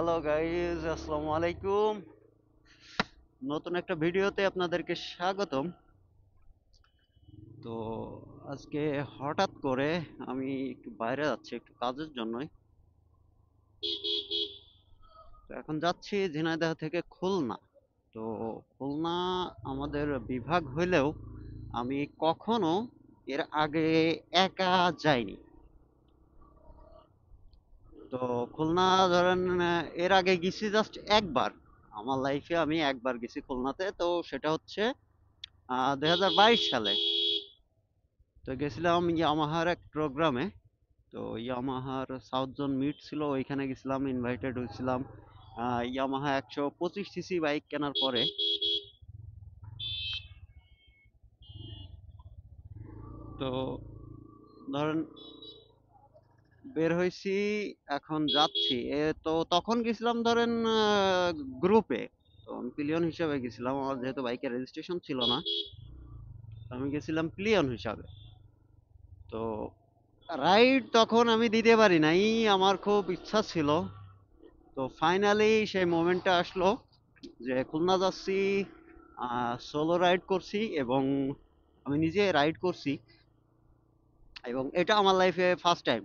Hello guys, আসসালামু আলাইকুম। নতুন একটা ভিডিওতে আপনাদেরকে স্বাগতম। তো আজকে হঠাৎ করে আমি একটু বাইরে যাচ্ছি একটু কাজের জন্যই। তো এখন যাচ্ছি ঝিনাইদহ থেকে খুলনা। তো খুলনা আমাদের বিভাগ হইলেও আমি কখনো এর আগে একা যাইনি। তো খুলনা ধরেন এর আগে গেছি জাস্ট একবার। আমার লাইফে আমি একবার গেছি খুলনাতে, তো সেটা হচ্ছে 2022 সালে। তো গেছিলাম ইয়ামাহার এক প্রোগ্রামে। তো ইয়ামাহার সাউথ জোন মিট ছিল, ওইখানে গেছিলাম, ইনভাইটেড হয়েছিলাম। ইয়ামাহা 125 সিসি বাইক কেনার পরে তো ধরেন বের হয়েছি, এখন যাচ্ছি। তো তখন গেছিলাম ধরেন গ্রুপে। তো আমি পিলিয়ন হিসাবে গেছিলাম, আমার যেহেতু বাইকের রেজিস্ট্রেশন ছিল না, তো আমি গেছিলাম পিলিয়ন হিসাবে। তো রাইড তখন আমি দিতে পারি নাই, আমার খুব ইচ্ছা ছিল। তো ফাইনালি সেই মোমেন্টটা আসলো যে খুলনা যাচ্ছি, সোলো রাইড করছি এবং আমি নিজে রাইড করছি, এবং এটা আমার লাইফে ফার্স্ট টাইম।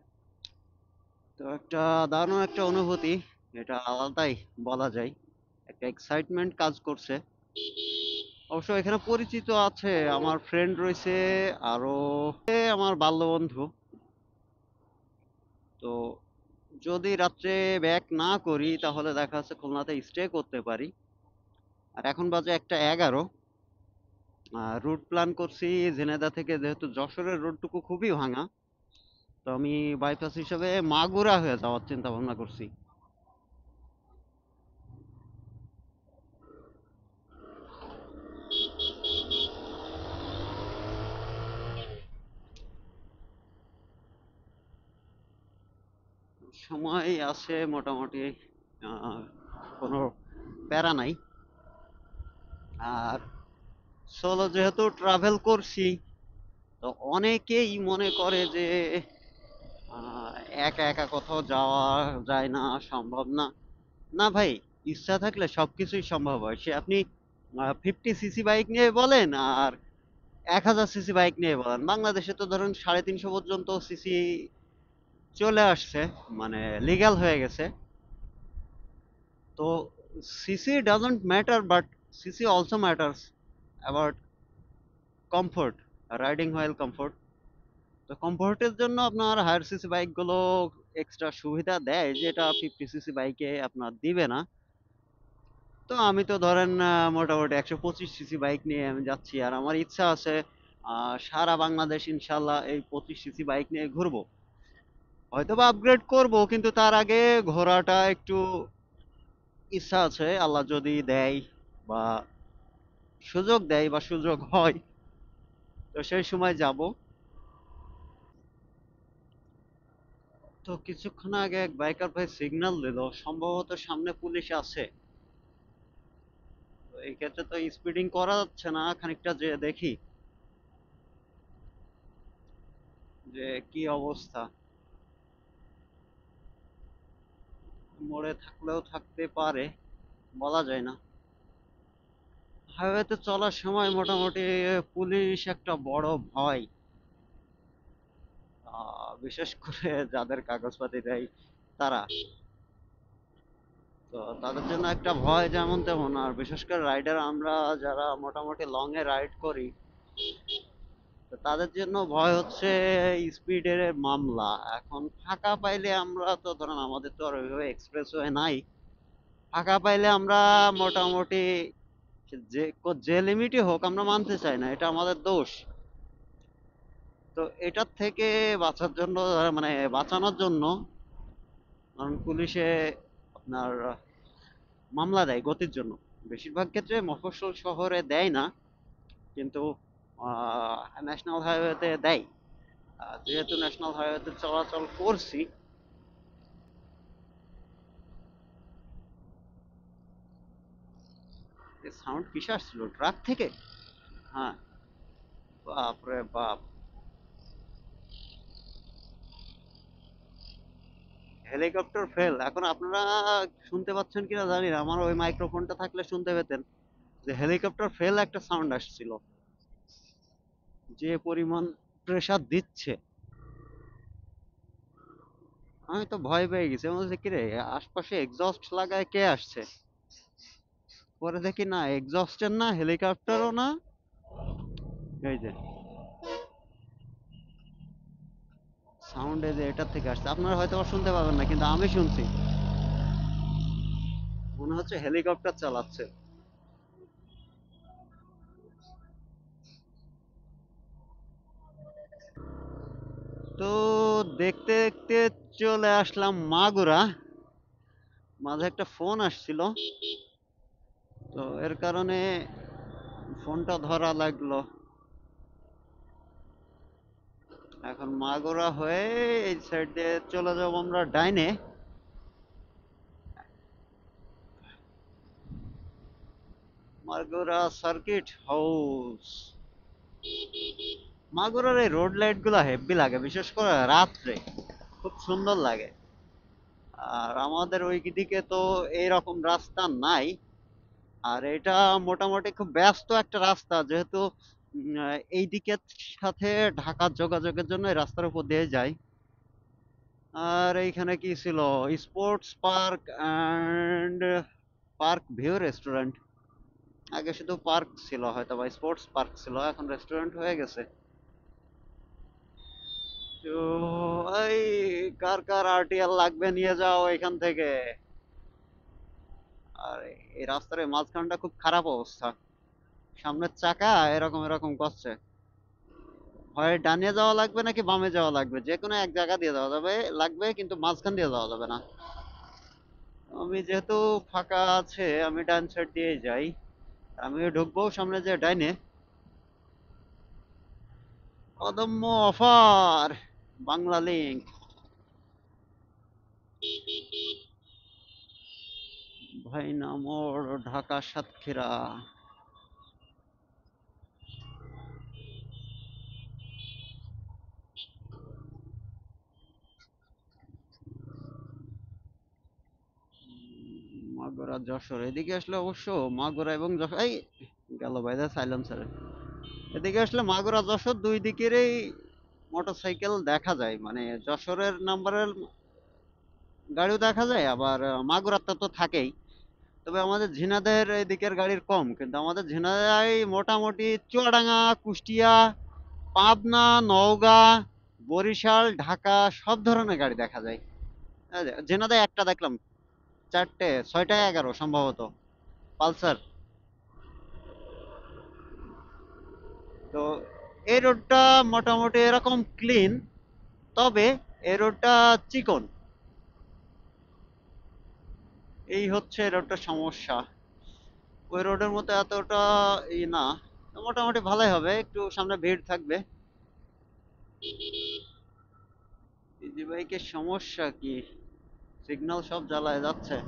তো একটা দারুণ একটা অনুভূতি, এটা আলাদাই বলা যায়। একটা এক্সাইটমেন্ট কাজ করছে। অবশ্য এখানে পরিচিত আছে, আমার ফ্রেন্ড রয়েছে, আরো আমার বাল্য বন্ধু। তো যদি রাত্রে ব্যাক না করি তাহলে দেখা যাচ্ছে খুলনাতে স্টে করতে পারি। আর এখন বাজে 1:11। রুট প্ল্যান করছি ঝিনাইদহ থেকে, যেহেতু যশোরের রোডটুকু খুবই ভাঙা, তো আমি বাইপাস হিসেবে মাগুরা হয়ে যাওয়ার চিন্তা ভাবনা করছি। সময় আছে মোটামুটি, আহ, কোনো প্যারা নাই। আর সোলো যেহেতু ট্রাভেল করছি, তো অনেকেই মনে করে যে আহ, একা একা কোথাও যাওয়া যায় না, সম্ভব না। না ভাই, ইচ্ছা থাকলে সবকিছুই সম্ভব হয়। সে আপনি 50 সিসি বাইক নিয়ে বলেন আর 1000 সিসি বাইক নিয়ে বলেন, বাংলাদেশে তো ধরুন 350 পর্যন্ত সিসি চলে আসছে, মানে লিগ্যাল হয়ে গেছে। তো CC doesn't matter, but CC also matters about comfort, riding wheel comfort. তো কমফোর্টের জন্য আপনার হায়ার সিসি বাইকগুলো এক্সট্রা সুবিধা দেয়, যেটা 50 সিসি বাইকে আপনার দিবে না। তো আমি তো ধরেন মোটামুটি 125 সিসি বাইক নিয়ে আমি যাচ্ছি, আর আমার ইচ্ছা আছে সারা বাংলাদেশ ইনশাল্লাহ এই 25 সিসি বাইক নিয়ে ঘুরবো। হয়তো বা আপগ্রেড করব, কিন্তু তার আগে ঘোরাটা একটু ইচ্ছা আছে। আল্লাহ যদি দেয় বা সুযোগ দেয় বা সুযোগ হয়, তো সেই সময় যাব। তো কিছুক্ষণ আগে এক বাইকার ভাই সিগন্যাল দিল, সম্ভবত সামনে পুলিশ আছে। তো এই ক্ষেত্রে তো স্পিডিং করা যাচ্ছে না, খানিকটা যে দেখি যে কি অবস্থা। মোড়ে থাকলেও থাকতে পারে, বলা যায় না। হাইওয়েতে চলার সময় মোটামুটি পুলিশ একটা বড় ভয়, বিশেষ করে যাদের কাগজপাতি দেয় তারা। তো তাদের জন্য একটা ভয় যেমন তেমন। আর বিশেষ করে রাইডার আমরা যারা মোটামুটি লং এ রাইড করি, তো তাদের জন্য ভয় হচ্ছে স্পিডের মামলা। এখন ফাঁকা পাইলে আমরা তো ধরেন, আমাদের তো আর ওইভাবে এক্সপ্রেসওয়ে নাই, ফাঁকা পাইলে আমরা মোটামুটি যে লিমিটই হোক আমরা মানতে চাই না, এটা আমাদের দোষ। তো এটার থেকে বাঁচার জন্য, মানে বাঁচানোর জন্য, কারণ পুলিশে আপনার মামলা দেয় গতির জন্য। বেশিরভাগ ক্ষেত্রে মফস্বল শহরে দেয় না, কিন্তু ন্যাশনাল হাইওয়েতে দেয়। যেহেতু ন্যাশনাল হাইওয়েতে চলাচল করছি। সাউন্ড কিসে আসছিল, ট্রাক থেকে? হ্যাঁ। বাপরে বাপ! Helicopter fail. এখন আপনারা শুনতে পাচ্ছেন কিনা জানি না, আমার ওই মাইক্রোফোনটা থাকলে শুনতে পেতেন যে হেলিকপ্টার ফেল একটা সাউন্ড আসছিল, যে পরিমাণ প্রেসার দিচ্ছে। আমি তো ভয় পেয়ে গেছি, আমি বলছি কিরে আশপাশে এক্সস্ট লাগায় কে আসছে। পরে দেখি না, এক্সস্টের না, হেলিকপ্টারও না, এই যে সাউন্ড এই যে এটার থেকে আসছে। আপনারা হয়তো বা শুনতে পাবেন না, কিন্তু আমি শুনছি, মনে হচ্ছে হেলিকপ্টার চালাচ্ছে। তো দেখতে দেখতে চলে আসলাম মাগুরা। মাঝে একটা ফোন আসছিল, তো এর কারণে ফোনটা ধরা লাগলো। এখন মাগুরা হয়ে এই সাইড দিয়ে চলে যাবো আমরা ডাইনে। Magura circuit house. মাগুরার এই রোড লাইট গুলা হেব্বি লাগে, বিশেষ করে রাত্রে খুব সুন্দর লাগে। আর আমাদের ওই দিকে তো এইরকম রাস্তা নাই। আর এটা মোটামুটি খুব ব্যস্ত একটা রাস্তা, যেহেতু এই দিকের সাথে ঢাকার যোগাযোগের জন্য এই রাস্তার উপর দিয়ে যায়। আর এইখানে কি ছিল, sports park and park view restaurant. আগে শুধু পার্ক ছিল, হয়তো বা স্পোর্টস পার্ক ছিল, এখন রেস্টুরেন্ট হয়ে গেছে। তো এই কার কার আরটিআর লাগবে নিয়ে যাও এখান থেকে। আর এই রাস্তার এই মাঝখানটা খুব খারাপ অবস্থা, সামনের চাকা এরকম এরকম করছে। হয় ডানে যাওয়া লাগবে নাকি বামে যাওয়া লাগবে, যে কোনো এক জায়গা দিয়ে যাওয়া যাবে, লাগবে, কিন্তু মাঝখান দিয়ে যাওয়া যাবে না। আমি যেহেতু ফাঁকা আছে, আমি ডান সাইড দিয়ে যাই। আমিও ঢুকবো সামনে যে ডাইনে। অদম্য অফার, বাংলা লিংক, ভাইনা মোড়, ঢাকা সাতক্ষীরা। মাগুরা যশোর এদিকে আসলে অবশ্য, মাগুরা এবং যশোর এই গেল বাইরে সাইলেন্সারে। এদিকে আসলে মাগুরা যশোর দুই দিকেরই মোটরসাইকেল দেখা যায়, মানে যশোরের নাম্বারের গাড়িও দেখা যায়, আবার মাগুরাতে তো থাকেই। তবে আমাদের ঝিনাইদের এদিকের গাড়ির কম, কিন্তু আমাদের ঝিনাইদাই মোটামুটি চুয়াডাঙ্গা, কুষ্টিয়া, পাবনা, নওগাঁ, বরিশাল, ঢাকা সব ধরনের গাড়ি দেখা যায়। এই যে ঝিনাইদায় একটা দেখলাম, চারটে, ছয়টা, 11 সম্ভবত পালসার। তো এই রোডটা মোটামুটি এরকম ক্লিন, তবে এই রোডটা চিকন, এই হচ্ছে এই রোডটার সমস্যা। ওই রোডের মতো এতটা ই না, মোটামুটি ভালোই হবে, একটু সামনে ভিড় থাকবে। ইজি বাইকের সমস্যা কি, সিগন্যাল সব জ্বালায় যাচ্ছে।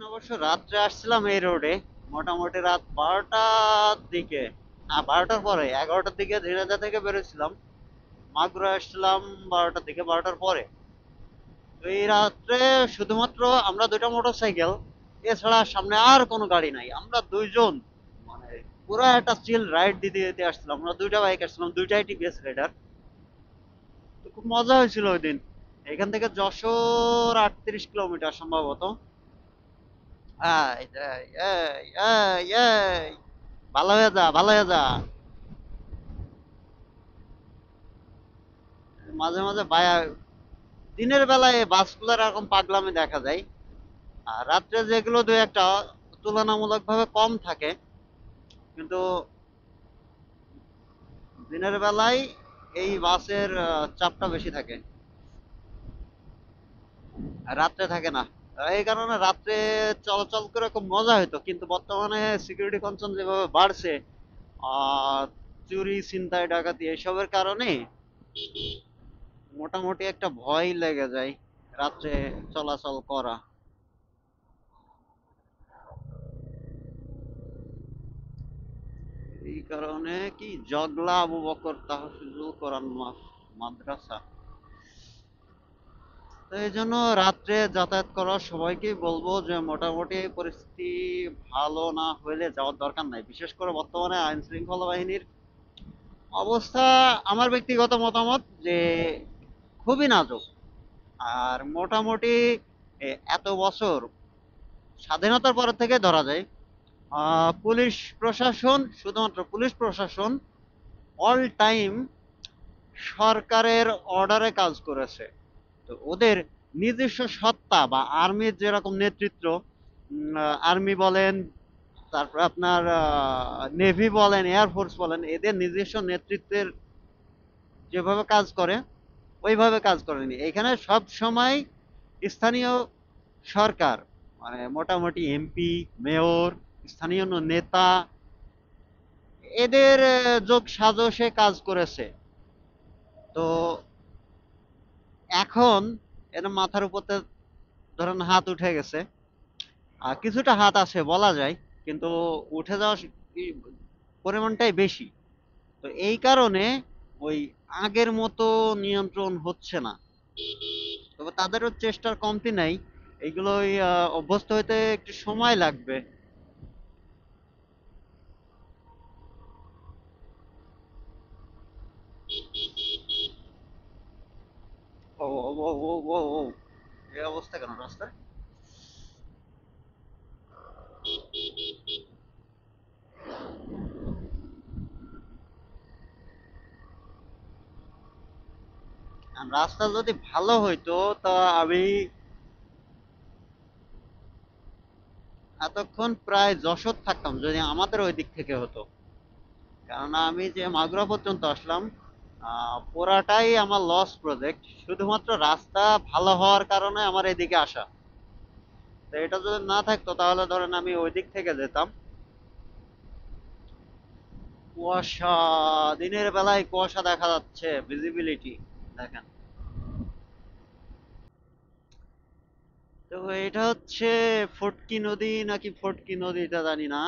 অবশ্য রাত্রে আসছিলাম এই রোডে, মোটামুটি রাত 12টার দিকে, না 12টার পরে, 11টার দিকে ঝিনাইদহ থেকে বেরোছিলাম। মাগুরা আসছিলাম 12টার দিকে, 12টার পরে। তো এই রাত্রে শুধুমাত্র আমরা দুইটা মোটর সাইকেল, এছাড়া সামনে আর কোনো গাড়ি নাই, আমরা দুইজন, মানে পুরো একটা চিল রাইড দিতে দিতে আসছিলাম। আমরা দুইটা বাইক আসছিলাম, দুইটাই টিভিএস রাইডার। তো খুব মজা হয়েছিল ওই দিন। এখান থেকে যশোর 38 কিলোমিটার সম্ভবত। এই, এই, এই, এই, এই, ভালো হয়ে যা, ভালো হয়ে যা। মাঝে মাঝে দিনের বেলায় বাসগুলোর এরকম পাগলামি দেখা যায়, আর রাত্রে যেগুলো দু একটা তুলনামূলক ভাবে কম থাকে, কিন্তু দিনের বেলায় এই বাসের চাপটা বেশি থাকে, আর রাত্রে থাকে না। এই কারণে রাত্রে চলাচল করে খুব মজা হতো, কিন্তু বর্তমানে সিকিউরিটি কনসার্ন যেভাবে বাড়ছে, চুরি ছিনতাই ডাকাতি এসবের কারণে মোটামুটি একটা ভয় লেগে যায় রাত্রে চলাচল করা। এই কারণে কি জগলা আবু বকর তাহফিজুল কোরআন মাদ্রাসা, তো এই জন্য রাত্রে যাতায়াত করা সবাইকেই বলবো যে মোটামুটি পরিস্থিতি ভালো না হইলে যাওয়ার দরকার নাই। বিশেষ করে বর্তমানে আইন শৃঙ্খলা বাহিনীর অবস্থা, আমার ব্যক্তিগত মতামত যে খুবই নাজুক। আর মোটামুটি এত বছর স্বাধীনতার পর থেকে ধরা যায় পুলিশ প্রশাসন, শুধুমাত্র পুলিশ প্রশাসন অল টাইম সরকারের অর্ডারে কাজ করেছে। তো ওদের নিজস্ব সত্তা বা আর্মির যেরকম নেতৃত্ব, আর্মি বলেন, তারপর আপনার নেভি বলেন, এয়ারফোর্স বলেন, এদের নিজস্ব নেতৃত্বের যেভাবে কাজ করে ওইভাবে কাজ করেনি এখানে। সব সময় স্থানীয় সরকার, মানে মোটামুটি এমপি, মেয়র, স্থানীয় নেতা, এদের যোগ সাজসে কাজ করেছে। তো এখন এর মাথার উপর ধরেন হাত উঠে গেছে, আর কিছুটা হাত আছে বলা যায়, কিন্তু উঠে যাওয়ার পরিমাণটাই বেশি। তো এই কারণে ওই আগের মতো নিয়ন্ত্রণ হচ্ছে না। তবে তাদেরও চেষ্টার কমতি নাই, এইগুলোই অভ্যস্ত হইতে একটু সময় লাগবে। ও ও ও ও ও ও, এই অবস্থা কেন রাস্তায়? আর রাস্তা যদি ভালো হইতো তা আমি এতক্ষণ প্রায় যশোর থাকতাম, যদি আমাদের ওই দিক থেকে হতো। কেননা আমি যে মাগুরা পর্যন্ত আসলাম পুরাটাই আমার লস প্রজেক্ট, শুধুমাত্র রাস্তা ভালো হওয়ার কারণে আমার এদিকে আসা। তো এটা যদি না থাকতো তাহলে ধরেন আমি ওই দিক থেকে যেতাম। কুয়াশা, দিনের বেলায় কুয়াশা দেখা যাচ্ছে, ভিজিবিলিটি দেখেন। তো এটা হচ্ছে ফটকি নদী নাকি ফটকি নদী এটা জানি না।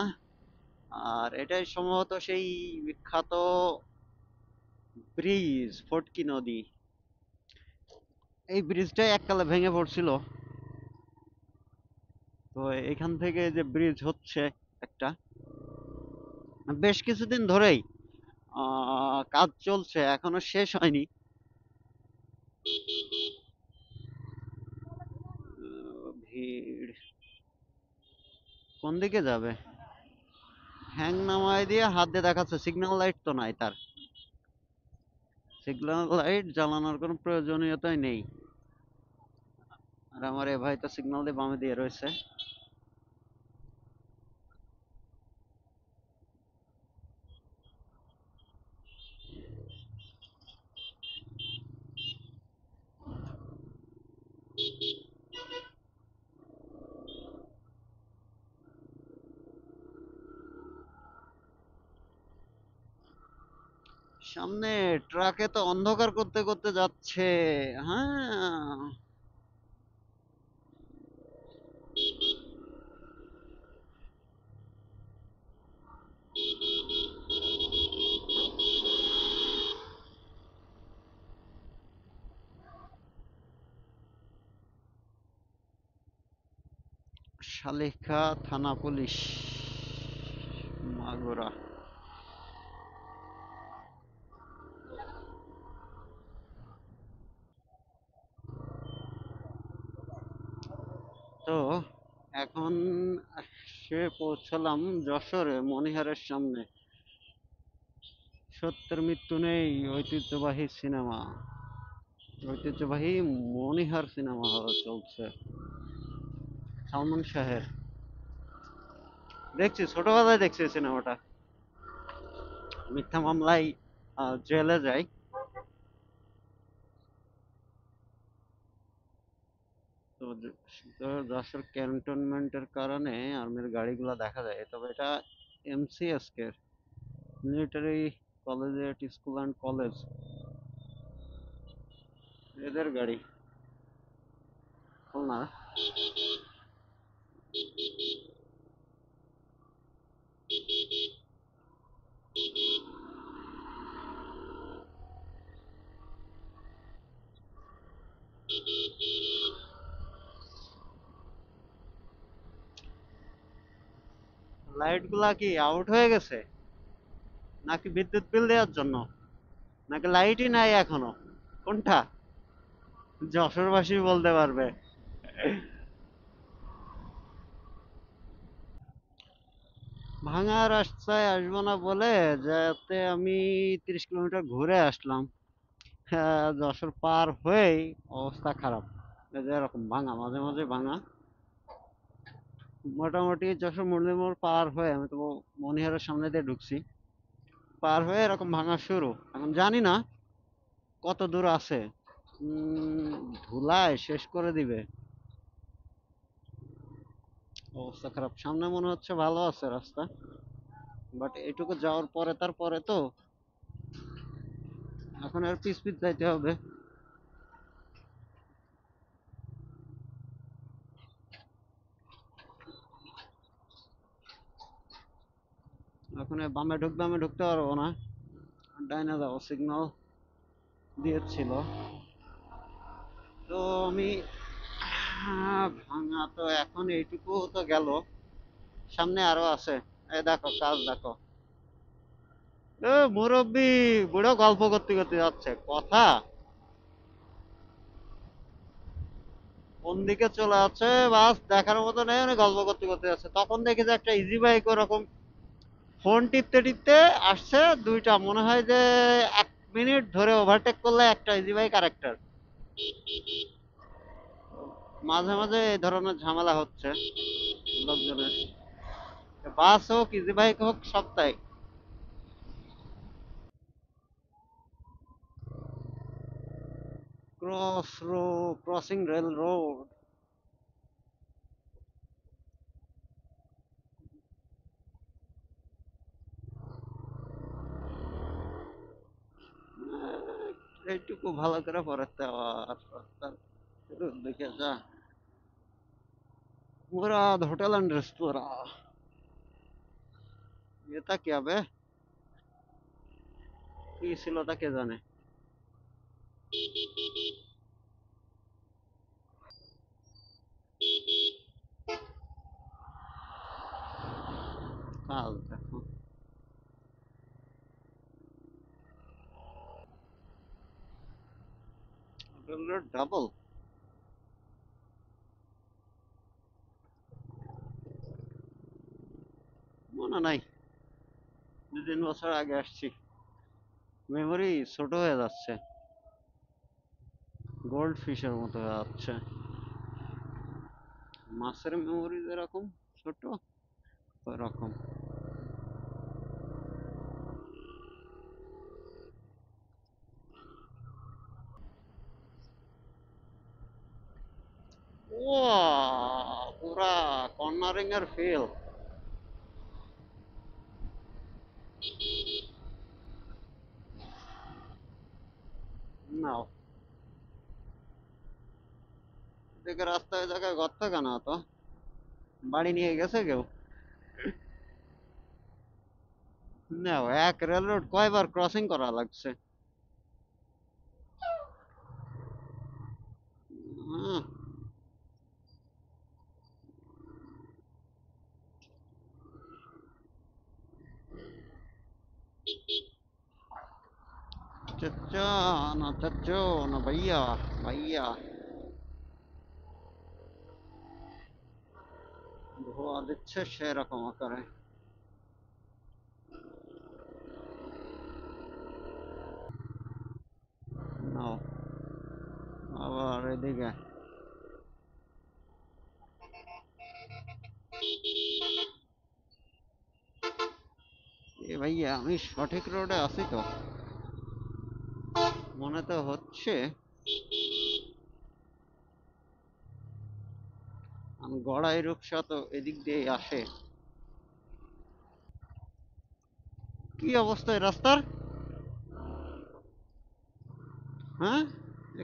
আর এটাই সম্ভবত সেই বিখ্যাত ব্রিজ ফটকি নদী। এই ব্রিজটাই এককালে ভেঙে পড়ছিল। তো এখান থেকে যে ব্রিজ হচ্ছে একটা, বেশ কিছুদিন ধরেই কাজ চলছে, এখনো শেষ হয়নি। ভিড় কোন দিকে যাবে? হ্যাং নামায় দিয়ে হাত দিয়ে দেখাচ্ছে, সিগন্যাল লাইট তো নাই তার। সিগন্যাল লাইট জ্বালানোর কোনো প্রয়োজনীয়তাই নেই। আর আমার এ ভাই তো সিগন্যাল দিয়ে বামে দিয়ে রয়েছে। সামনে ট্রাকে তো অন্ধকার করতে করতে যাচ্ছে। হ্যাঁ, শালিখা থানা পুলিশ, মাগুরা। তো এখন সে পৌঁছালাম যশোরে মনিহারের সামনে। সত্যের মৃত্যু নেই ঐতিহ্যবাহী সিনেমা, ঐতিহ্যবাহী মনিহার সিনেমা হল চলছে, সালমান শাহের। দেখছি, ছোটবেলায় দেখছি এই সিনেমাটা। মিথ্যা মামলায় জেলে যায়। তো যশোর ক্যান্টনমেন্টের কারণে আর্মির গাড়িগুলো দেখা যায়, তবে এটা এমসিএসকে, military collegiate school and college. এদের গাড়ি খুলনা। লাইট গুলা কি আউট হয়ে গেছে নাকি বিদ্যুৎ বিল দেওয়ার জন্য, নাকি লাইটই নাই এখনো, কোনটা? যশোরবাসী বলতে পারবে। ভাঙা রাস্তায় আসবো না বলে যাতে আমি 30 কিলোমিটার ঘুরে আসলাম, হ্যাঁ, যশোর পার হয়েই অবস্থা খারাপ। এই যে এরকম ভাঙা, মাঝে মাঝে ভাঙা। মোটামুটি যশোর মুরলি মোড় পার হয়ে আমি তো মনিহারের সামনে দিয়ে ঢুকছি, পার হয়ে এরকম ভাঙা শুরু। এখন জানি না কত দূর আছে। ধুলায় শেষ করে দিবে, অবস্থা খারাপ। সামনে মনে হচ্ছে ভালো আছে রাস্তা, বাট এটুকু যাওয়ার পরে তারপরে তো এখন আর পিছ পিছ যাইতে হবে। এখন এই বামে ঢুকবে, আমি ঢুকতে পারবো না, ডাইনে যাবো, সিগন্যাল দিয়েছিল। তো আমি ভাঙা তো এখন এইটুকু তো গেল, সামনে আরো আছে। এই দেখো কাজ দেখো। এ মুরব্বি বুড়ো গল্প করতে করতে যাচ্ছে, কথা কোন দিকে চলে যাচ্ছে বাস দেখার মতো নেই, উনি গল্প করতে করতে যাচ্ছে। তখন দেখি যে একটা ইজি বাইক ওরকম ফোন টিপতে টিপতে আসছে, দুইটা মনে হয় যে 1 মিনিট ধরে ওভারটেক করলে একটা ইজি বাইক আর একটার। মাঝে মাঝে এই ধরনের ঝামেলা হচ্ছে লোকজনের, বাস হোক ইজি বাইক হোক সব তাই। Crossing rail road. এইটুকু ভালো করে পড়াতে আবার রাস্তার দেখে যা। মুরাদ হোটেল এন্ড রেস্তোরাঁ, এটা কি হবে, কি ছিল তা কে জানে। কাল দেখো, ডাবল মনে নাই, 2-3 বছর আগে আসছি, মেমোরি ছোট হয়ে যাচ্ছে, গোল্ড ফিশের মতো হয়ে যাচ্ছে। মাছের মেমোরি যেরকম ছোট, ওরকম। ও পুরা কর্নারিং এর ফিল। নাও, এদিকে রাস্তায় ওই জায়গায় গর্ত কেন, তো বাড়ি নিয়ে গেছে কেউ? নাও, এক রেল রোড কয়বার ক্রসিং করা লাগছে। হুম, চাচ্চো না ভাইয়া, ভাইয়া ধোয়া দিচ্ছে সেরকম আকারে। নাও, আবার এদিকে। এ ভাইয়া আমি সঠিক রোডে আছি তো, মনে তো হচ্ছে। আমি গড়াই রূপসা তো এদিক দিয়ে আসে। কি অবস্থা এই রাস্তার, হ্যাঁ?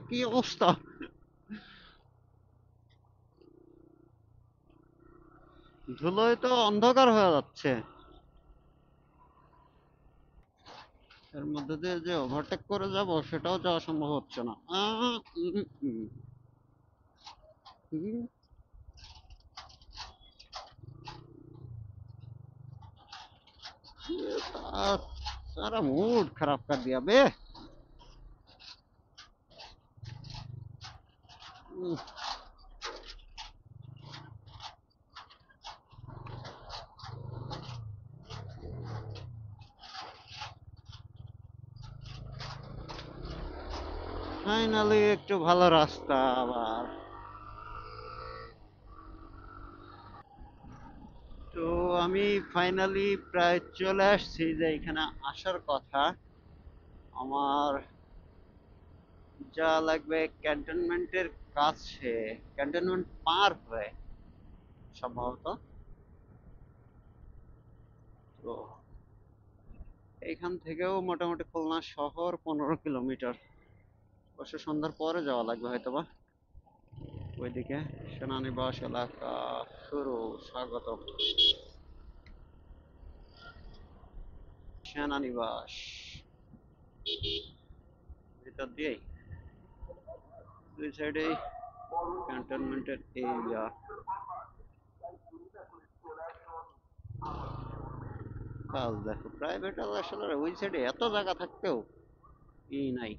কি অবস্থা! ধুলোয় তো অন্ধকার হয়ে যাচ্ছে। এর মধ্যে দিয়ে যে ওভারটেক করে যাব সেটাও যাওয়া সম্ভব হচ্ছে না। উম, উম, উম, आ, सारा मूड खराब कर दिया बे। ফাইনালি একটু ভালো রাস্তা আবার। তো আমি ফাইনালি প্রায় চলে আসছি যে এখানে আসার কথা। আমার যা লাগবে ক্যান্টনমেন্টের কাছে, ক্যান্টনমেন্ট পার হয়ে সম্ভবত। তো এইখান থেকেও মোটামুটি খুলনা শহর 15 কিলোমিটার। অবশ্য সন্ধ্যার পরে যাওয়া লাগবে হয়তোবা ওইদিকে। সেনানিবাস এলাকা শুরু। স্বাগত সেনানিবাস। ভিতর দিয়েই দুই সাইডেই ক্যান্টনমেন্টের এরিয়া। কাজ দেখো, প্রাইভেট আসলে ওই সাইডে এত জায়গা থাকতেও ই নাই।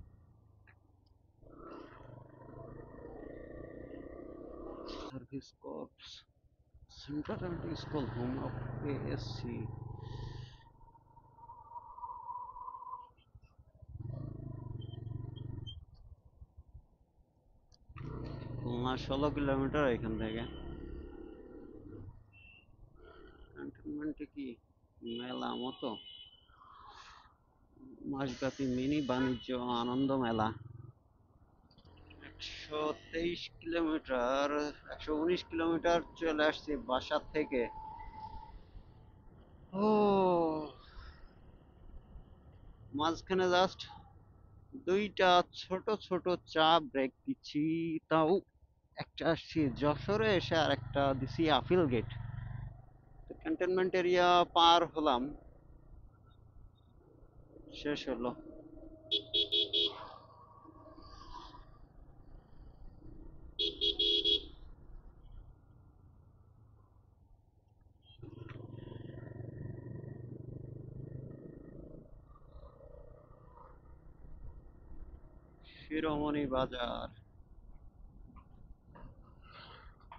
Service corps, central school, home of ASC. Khulna 16 kilometre এখান থেকে। ক্যান্টনমেন্টে কি মেলা মতো, মাসব্যাপী মিনি বাণিজ্য আনন্দ মেলা। 123 কিলোমিটার, 119 কিলোমিটার চলে আসছি বাসা থেকে। ও, মাঝখানে জাস্ট দুইটা ছোট ছোট চা ব্রেক দিচ্ছি। তাও একটা আসছি যশোরে এসে, আর একটা দিছি আপিল গেট। তো ক্যান্টনমেন্ট এরিয়া পার হলাম, শেষ হলো। শিরোমণি বাজার।